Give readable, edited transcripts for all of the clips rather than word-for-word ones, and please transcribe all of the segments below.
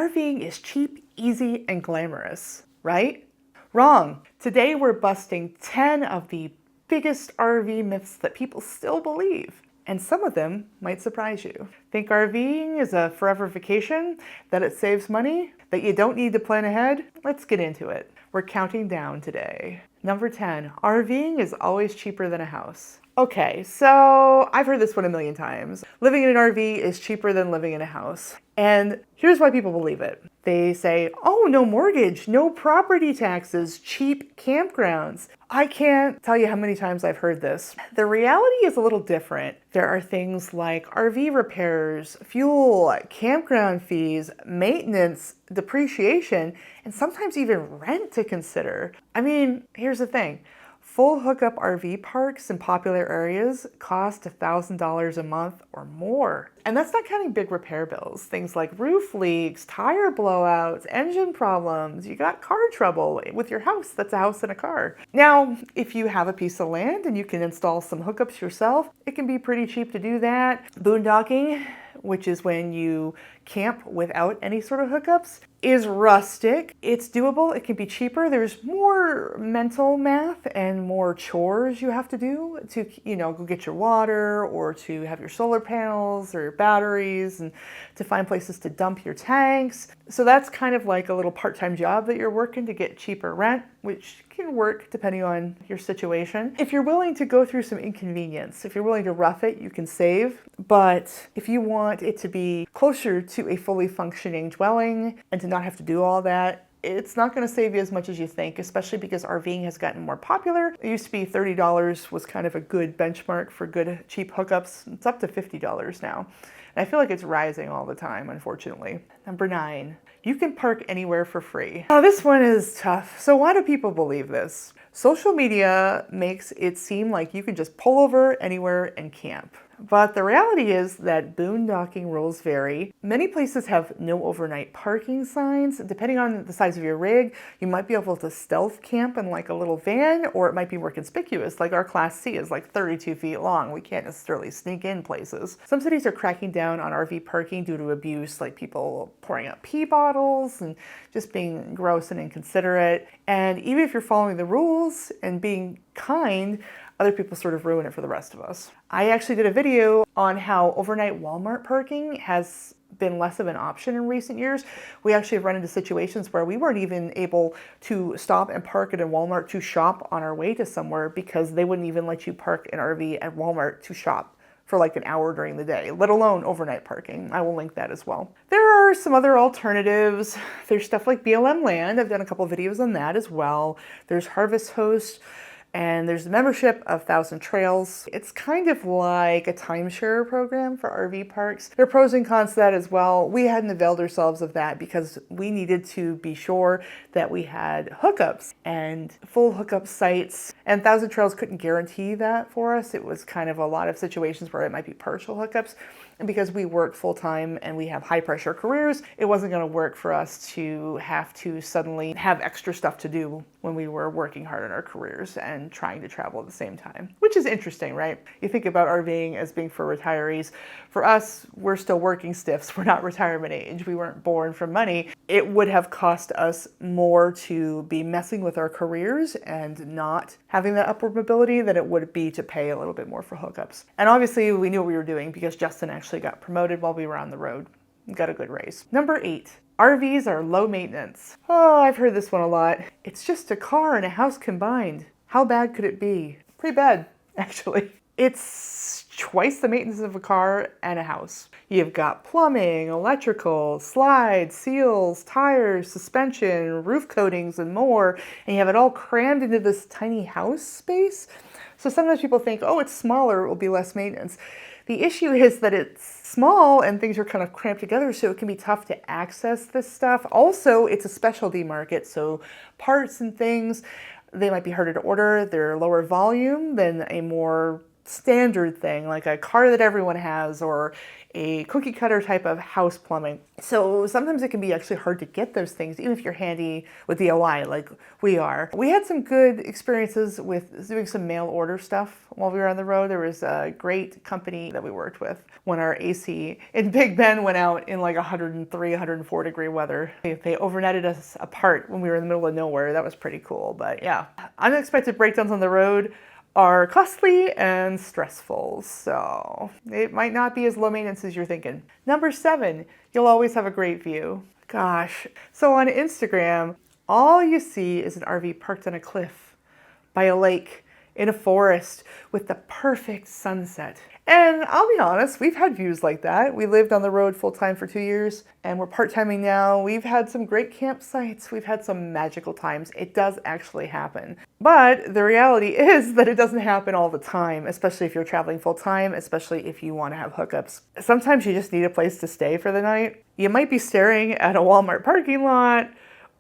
RVing is cheap, easy, and glamorous, right? Wrong. Today we're busting 10 of the biggest RV myths that people still believe. And some of them might surprise you. Think RVing is a forever vacation? That it saves money? That you don't need to plan ahead? Let's get into it. We're counting down today. Number 10, RVing is always cheaper than a house. Okay, so I've heard this one a million times. Living in an RV is cheaper than living in a house. And here's why people believe it. They say, oh, no mortgage, no property taxes, cheap campgrounds. I can't tell you how many times I've heard this. The reality is a little different. There are things like RV repairs, fuel, campground fees, maintenance, depreciation, and sometimes even rent to consider. I mean, here's the thing. Full hookup RV parks in popular areas cost $1,000 a month or more. And that's not counting big repair bills. Things like roof leaks, tire blowouts, engine problems. You got car trouble with your house. That's a house and a car. Now, if you have a piece of land and you can install some hookups yourself, it can be pretty cheap to do that. Boondocking, which is when you camp without any sort of hookups, is rustic. It's doable. It can be cheaper. There's more mental math and more chores you have to do to, go get your water or to have your solar panels or your batteries and to find places to dump your tanks. So that's kind of like a little part-time job that you're working to get cheaper rent, which can work depending on your situation. If you're willing to go through some inconvenience, if you're willing to rough it, you can save. But if you want it to be closer to a fully functioning dwelling and to not have to do all that, it's not going to save you as much as you think, especially because RVing has gotten more popular. It used to be $30 was kind of a good benchmark for good cheap hookups. It's up to $50 now. And I feel like it's rising all the time, unfortunately. Number 9, you can park anywhere for free. Oh, this one is tough. So why do people believe this? Social media makes it seem like you can just pull over anywhere and camp. But the reality is that boondocking rules vary. Many places have no overnight parking signs. Depending on the size of your rig, you might be able to stealth camp in like a little van, or it might be more conspicuous. Like our Class C is like 32 feet long. We can't necessarily sneak in places. Some cities are cracking down on RV parking due to abuse, like people pouring out pee bottles and just being gross and inconsiderate. And even if you're following the rules and being kind, other people sort of ruin it for the rest of us. I actually did a video on how overnight Walmart parking has been less of an option in recent years. We actually have run into situations where we weren't even able to stop and park at a Walmart to shop on our way to somewhere because they wouldn't even let you park an RV at Walmart to shop for like an hour during the day, let alone overnight parking. I will link that as well. There are some other alternatives. There's stuff like BLM Land. I've done a couple videos on that as well. There's Harvest Host. And there's the membership of Thousand Trails. It's kind of like a timeshare program for RV parks. There are pros and cons to that as well. We hadn't availed ourselves of that because we needed to be sure that we had hookups and full hookup sites. And Thousand Trails couldn't guarantee that for us. It was kind of a lot of situations where it might be partial hookups. And because we work full time and we have high pressure careers, it wasn't going to work for us to have to suddenly have extra stuff to do when we were working hard in our careers and trying to travel at the same time, which is interesting, right? You think about RVing as being for retirees. For us, we're still working stiffs. We're not retirement age. We weren't born from money. It would have cost us more to be messing with our careers and not having that upward mobility than it would be to pay a little bit more for hookups. And obviously we knew what we were doing because Justin actually got promoted while we were on the road. Got a good raise. Number 8, RVs are low maintenance. Oh, I've heard this one a lot. It's just a car and a house combined. How bad could it be? Pretty bad, actually. It's twice the maintenance of a car and a house. You've got plumbing, electrical, slides, seals, tires, suspension, roof coatings, and more, and you have it all crammed into this tiny house space. So sometimes people think, oh, it's smaller, it will be less maintenance. The issue is that it's small and things are kind of cramped together, so it can be tough to access this stuff. Also, it's a specialty market, so parts and things, they might be harder to order. They're lower volume than a more standard thing, like a car that everyone has or a cookie cutter type of house plumbing. So sometimes it can be actually hard to get those things, even if you're handy with DIY like we are. We had some good experiences with doing some mail order stuff while we were on the road. There was a great company that we worked with when our AC in Big Bend went out in like 103, 104 degree weather. They overnetted us a part when we were in the middle of nowhere. That was pretty cool. But yeah, unexpected breakdowns on the road are costly and stressful, so it might not be as low maintenance as you're thinking. Number 7, you'll always have a great view. Gosh, so on Instagram, all you see is an RV parked on a cliff, by a lake, in a forest, with the perfect sunset. And I'll be honest, we've had views like that. We lived on the road full-time for 2 years, and we're part-timing now. We've had some great campsites. We've had some magical times. It does actually happen. But the reality is that it doesn't happen all the time, especially if you're traveling full-time, especially if you want to have hookups. Sometimes you just need a place to stay for the night. You might be staring at a Walmart parking lot,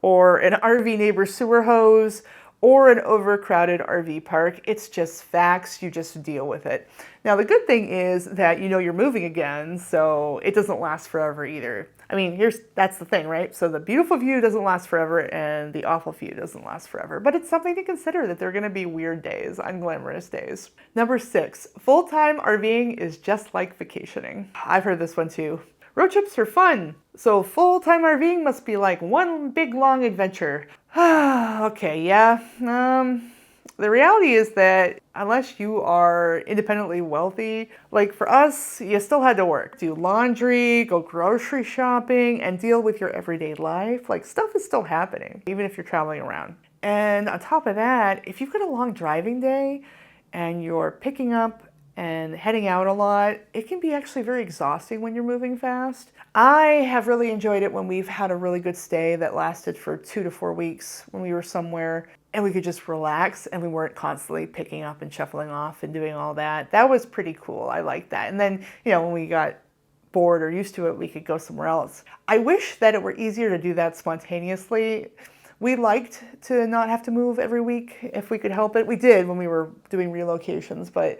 or an RV neighbor sewer hose, or an overcrowded RV park. It's just facts, you just deal with it. Now the good thing is that you know you're moving again, so it doesn't last forever either. I mean, that's the thing, right? So the beautiful view doesn't last forever and the awful view doesn't last forever, but it's something to consider that there are gonna be weird days, unglamorous days. Number 6, full-time RVing is just like vacationing. I've heard this one too. Road trips are fun, so full-time RVing must be like one big long adventure. Okay, yeah. The reality is that unless you are independently wealthy, like for us, you still had to work, do laundry, go grocery shopping, and deal with your everyday life. Like stuff is still happening, even if you're traveling around. And on top of that, if you've got a long driving day and you're picking up and heading out a lot, it can be actually very exhausting when you're moving fast. I have really enjoyed it when we've had a really good stay that lasted for 2 to 4 weeks when we were somewhere and we could just relax and we weren't constantly picking up and shuffling off and doing all that. That was pretty cool. I liked that. And then, when we got bored or used to it, we could go somewhere else. I wish that it were easier to do that spontaneously. We liked to not have to move every week if we could help it. We did when we were doing relocations, but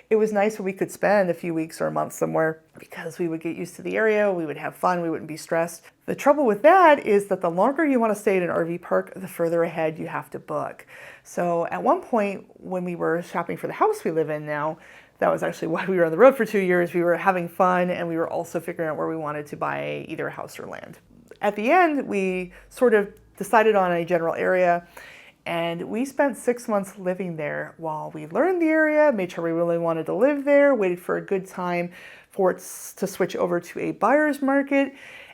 it was nice when we could spend a few weeks or a month somewhere because we would get used to the area, we would have fun, we wouldn't be stressed. The trouble with that is that the longer you want to stay at an RV park, the further ahead you have to book. So at one point when we were shopping for the house we live in now, that was actually why we were on the road for 2 years. We were having fun and we were also figuring out where we wanted to buy either a house or land. At the end, we sort of decided on a general area. And we spent 6 months living there while we learned the area, made sure we really wanted to live there, waited for a good time for it to switch over to a buyer's market,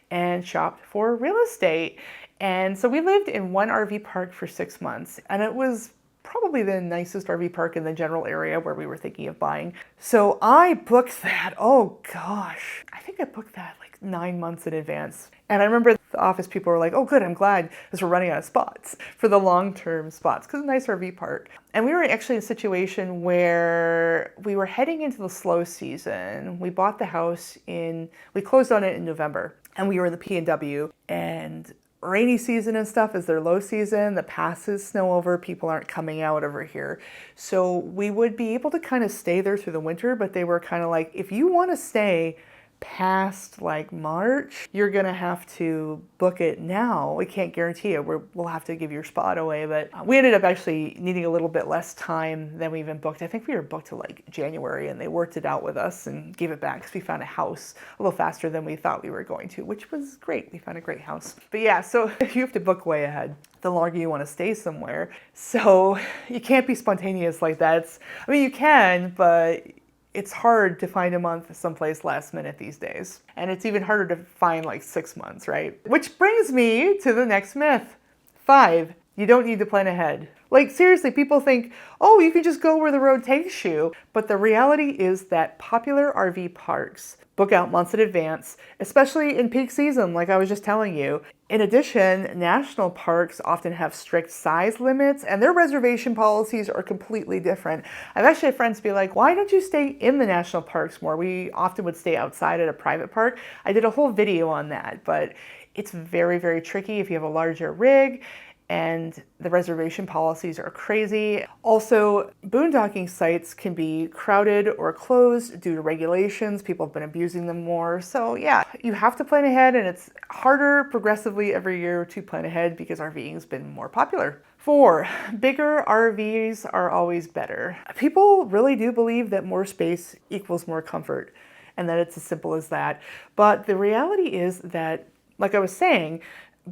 and shopped for real estate. And so we lived in one RV park for 6 months, and it was probably the nicest RV park in the general area where we were thinking of buying. So I booked that, oh gosh, I think I booked that like 9 months in advance. And I remember the office people were like, oh good, I'm glad because we're running out of spots for the long-term spots because it's a nice RV park. And we were actually in a situation where we were heading into the slow season. We bought the house we closed on it in November and we were in the P&W, and rainy season and stuff is their low season. The passes snow over, people aren't coming out over here. So we would be able to kind of stay there through the winter, but they were kind of like, if you want to stay past like March, you're gonna have to book it now. We can't guarantee it. We'll have to give your spot away, but we ended up actually needing a little bit less time than we even booked. I think we were booked to like January and they worked it out with us and gave it back because we found a house a little faster than we thought we were going to, which was great. We found a great house. But yeah, so you have to book way ahead the longer you want to stay somewhere. So you can't be spontaneous like that. I mean, you can, but it's hard to find a month someplace last minute these days. And it's even harder to find like 6 months, right? Which brings me to the next myth. 5, you don't need to plan ahead. Like seriously, people think, oh, you can just go where the road takes you. But the reality is that popular RV parks book out months in advance, especially in peak season, like I was just telling you. In addition, national parks often have strict size limits and their reservation policies are completely different. I've actually had friends be like, why don't you stay in the national parks more? We often would stay outside at a private park. I did a whole video on that, but it's very, very tricky if you have a larger rig. and the reservation policies are crazy. Also, boondocking sites can be crowded or closed due to regulations. People have been abusing them more. So yeah, you have to plan ahead, and it's harder progressively every year to plan ahead because RVing has been more popular. 4, bigger RVs are always better. People really do believe that more space equals more comfort, and that it's as simple as that. But the reality is that, like I was saying,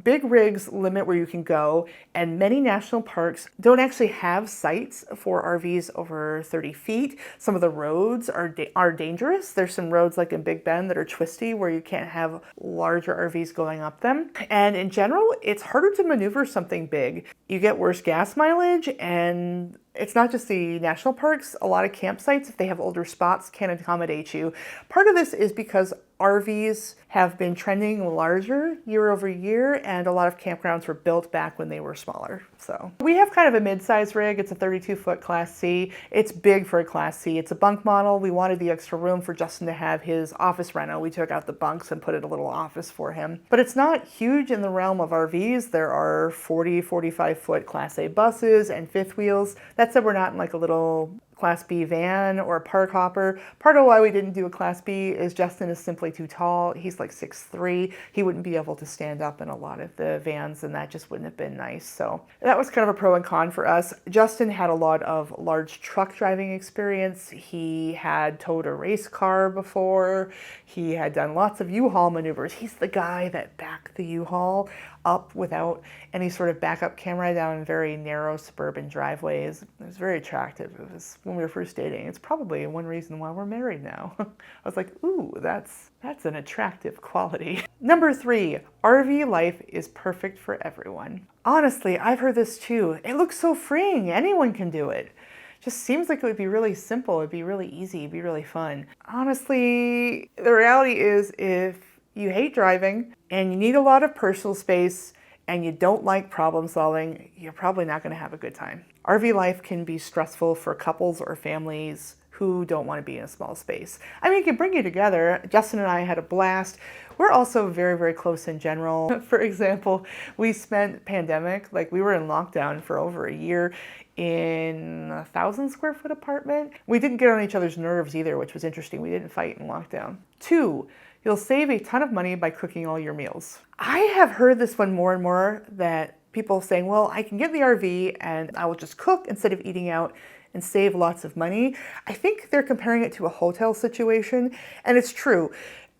big rigs limit where you can go, and many national parks don't actually have sites for RVs over 30 feet. Some of the roads are dangerous. There's some roads like in Big Bend that are twisty where you can't have larger RVs going up them. And in general, it's harder to maneuver something big. You get worse gas mileage, and it's not just the national parks. A lot of campsites, if they have older spots, can't accommodate you. Part of this is because RVs have been trending larger year over year, and a lot of campgrounds were built back when they were smaller. So we have kind of a mid-size rig. It's a 32-foot Class C. It's big for a Class C. It's a bunk model. We wanted the extra room for Justin to have his office reno. We took out the bunks and put in a little office for him. But it's not huge in the realm of RVs. There are 40, 45-foot Class A buses and fifth wheels. That said, we're not in like a little Class B van or a park hopper. Part of why we didn't do a Class B is Justin is simply too tall. He's like 6'3". He wouldn't be able to stand up in a lot of the vans, and that just wouldn't have been nice. So that was kind of a pro and con for us. Justin had a lot of large truck driving experience. He had towed a race car before. He had done lots of U-Haul maneuvers. He's the guy that backed the U-Haul up without any sort of backup camera down very narrow suburban driveways. It was very attractive. It was when we were first dating. It's probably one reason why we're married now. I was like, ooh, that's an attractive quality. Number 3, RV life is perfect for everyone. Honestly, I've heard this too. It looks so freeing. Anyone can do it. Just seems like it would be really simple. It'd be really easy. It'd be really fun. Honestly, the reality is if you hate driving and you need a lot of personal space and you don't like problem solving, you're probably not going to have a good time. RV life can be stressful for couples or families who don't want to be in a small space. I mean, it can bring you together. Justin and I had a blast. We're also very, very close in general. For example, we spent pandemic, like we were in lockdown for over a year in a 1,000 square foot apartment. We didn't get on each other's nerves either, which was interesting. We didn't fight in lockdown. 2, you'll save a ton of money by cooking all your meals. I have heard this one more and more, that people saying, well, I can get the RV and I will just cook instead of eating out and save lots of money. I think they're comparing it to a hotel situation, and it's true.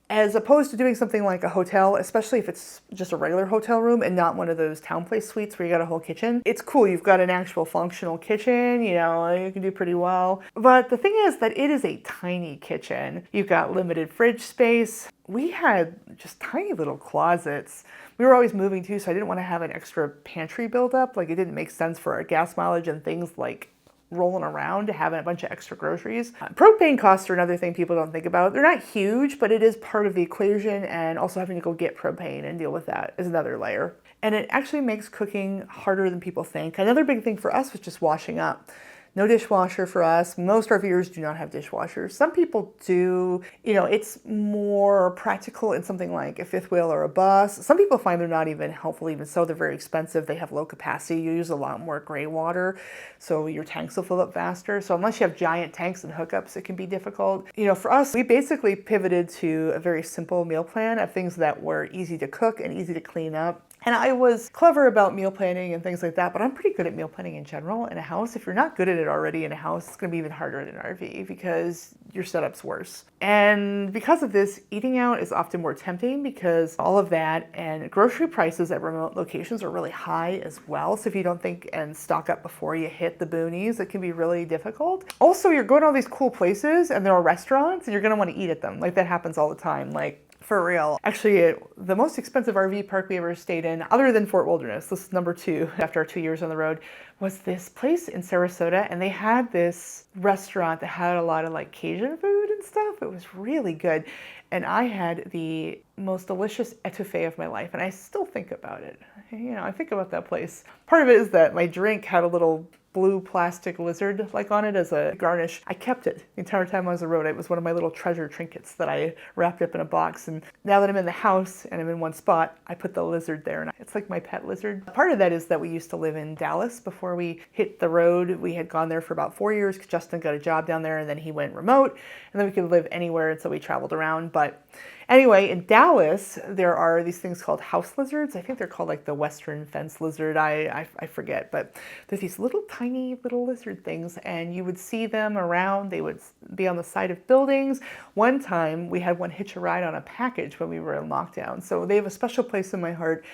As opposed to doing something like a hotel, especially if it's just a regular hotel room and not one of those town place suites where you got a whole kitchen. It's cool, you've got an actual functional kitchen, you know, you can do pretty well. But the thing is that it is a tiny kitchen. You've got limited fridge space. We had just tiny little closets. We were always moving too, so I didn't want to have an extra pantry buildup. Like, it didn't make sense for our gas mileage and things like rolling around to have a bunch of extra groceries. Propane costs are another thing people don't think about. They're not huge, but it is part of the equation, and also having to go get propane and deal with that is another layer. And it actually makes cooking harder than people think. Another big thing for us was just washing up. No dishwasher for us. Most RVers do not have dishwashers. Some people do. You know, it's more practical in something like a fifth wheel or a bus. Some people find they're not even helpful, even so. They're very expensive. They have low capacity. You use a lot more gray water, so your tanks will fill up faster. So unless you have giant tanks and hookups, it can be difficult. You know, for us, we basically pivoted to a very simple meal plan of things that were easy to cook and easy to clean up. And I was clever about meal planning and things like that, but I'm pretty good at meal planning in general in a house. If you're not good at it already in a house, it's going to be even harder in an RV because your setup's worse. And because of this, eating out is often more tempting because all of that, and grocery prices at remote locations are really high as well. So if you don't think and stock up before you hit the boonies, it can be really difficult. Also, you're going to all these cool places and there are restaurants and you're going to want to eat at them. Like, that happens all the time. Like, for real. Actually, the most expensive RV park we ever stayed in, other than Fort Wilderness, this is number 2 after our 2 years on the road, was this place in Sarasota, and they had this restaurant that had a lot of like Cajun food and stuff. It was really good. And I had the most delicious etouffee of my life, and I still think about it. You know, I think about that place. Part of it is that my drink had a little blue plastic lizard like on it as a garnish. I kept it the entire time I was on the road. It was one of my little treasure trinkets that I wrapped up in a box. And now that I'm in the house and I'm in one spot, I put the lizard there, and it's like my pet lizard. Part of that is that we used to live in Dallas before we hit the road. We had gone there for about 4 years because Justin got a job down there, and then he went remote, and then we could live anywhere, and so we traveled around. But anyway, in Dallas, there are these things called house lizards. I think they're called like the western fence lizard. I forget, but there's these little tiny little lizard things, and you would see them around. They would be on the side of buildings. One time we had one hitch a ride on a package when we were in lockdown. So they have a special place in my heart.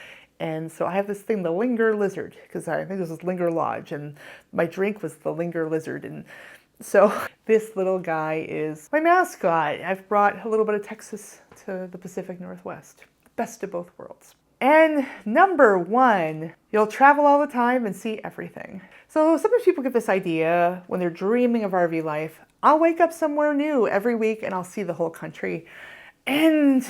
And so I have this thing, the Linger Lizard, because I think this was Linger Lodge, and my drink was the Linger Lizard. And so this little guy is my mascot. I've brought a little bit of Texas to the Pacific Northwest. Best of both worlds. And number one, you'll travel all the time and see everything. So sometimes people get this idea when they're dreaming of RV life, I'll wake up somewhere new every week and I'll see the whole country. And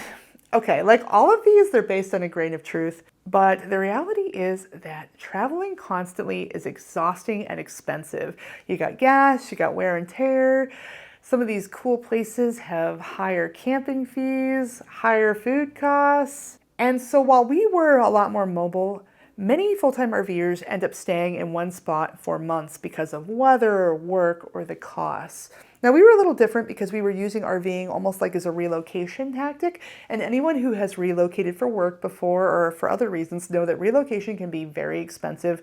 okay, like all of these, they're based on a grain of truth, but the reality is that traveling constantly is exhausting and expensive. You got gas, you got wear and tear. Some of these cool places have higher camping fees, higher food costs. And so while we were a lot more mobile, many full-time RVers end up staying in one spot for months because of weather or work or the costs. Now, we were a little different because we were using RVing almost like as a relocation tactic, and anyone who has relocated for work before or for other reasons know that relocation can be very expensive.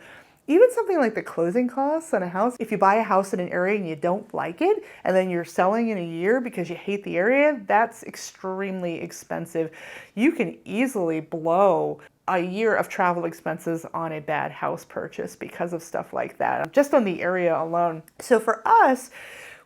Even something like the closing costs on a house, if you buy a house in an area and you don't like it, and then you're selling in a year because you hate the area, that's extremely expensive. You can easily blow a year of travel expenses on a bad house purchase because of stuff like that, just on the area alone. So for us,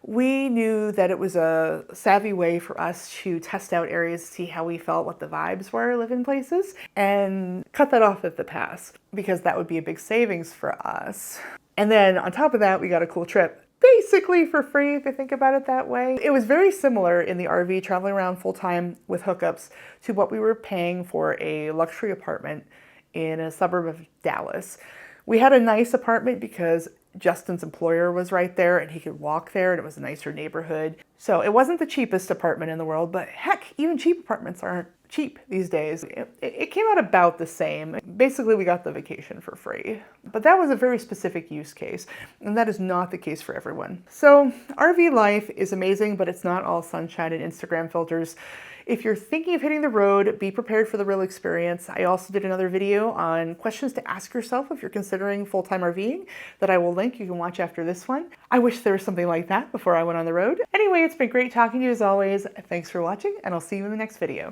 we knew that it was a savvy way for us to test out areas, see how we felt, what the vibes were, live in places, and cut that off at the pass, because that would be a big savings for us. And then on top of that, we got a cool trip, basically for free, if you think about it that way. It was very similar in the RV, traveling around full-time with hookups, to what we were paying for a luxury apartment in a suburb of Dallas. We had a nice apartment because Justin's employer was right there and he could walk there, and it was a nicer neighborhood. So it wasn't the cheapest apartment in the world, but heck, even cheap apartments aren't cheap these days. It came out about the same. Basically, we got the vacation for free. But that was a very specific use case, and that is not the case for everyone. So RV life is amazing, but it's not all sunshine and Instagram filters. If you're thinking of hitting the road, be prepared for the real experience. I also did another video on questions to ask yourself if you're considering full-time RVing that I will link. You can watch after this one. I wish there was something like that before I went on the road. Anyway, it's been great talking to you as always. Thanks for watching, and I'll see you in the next video.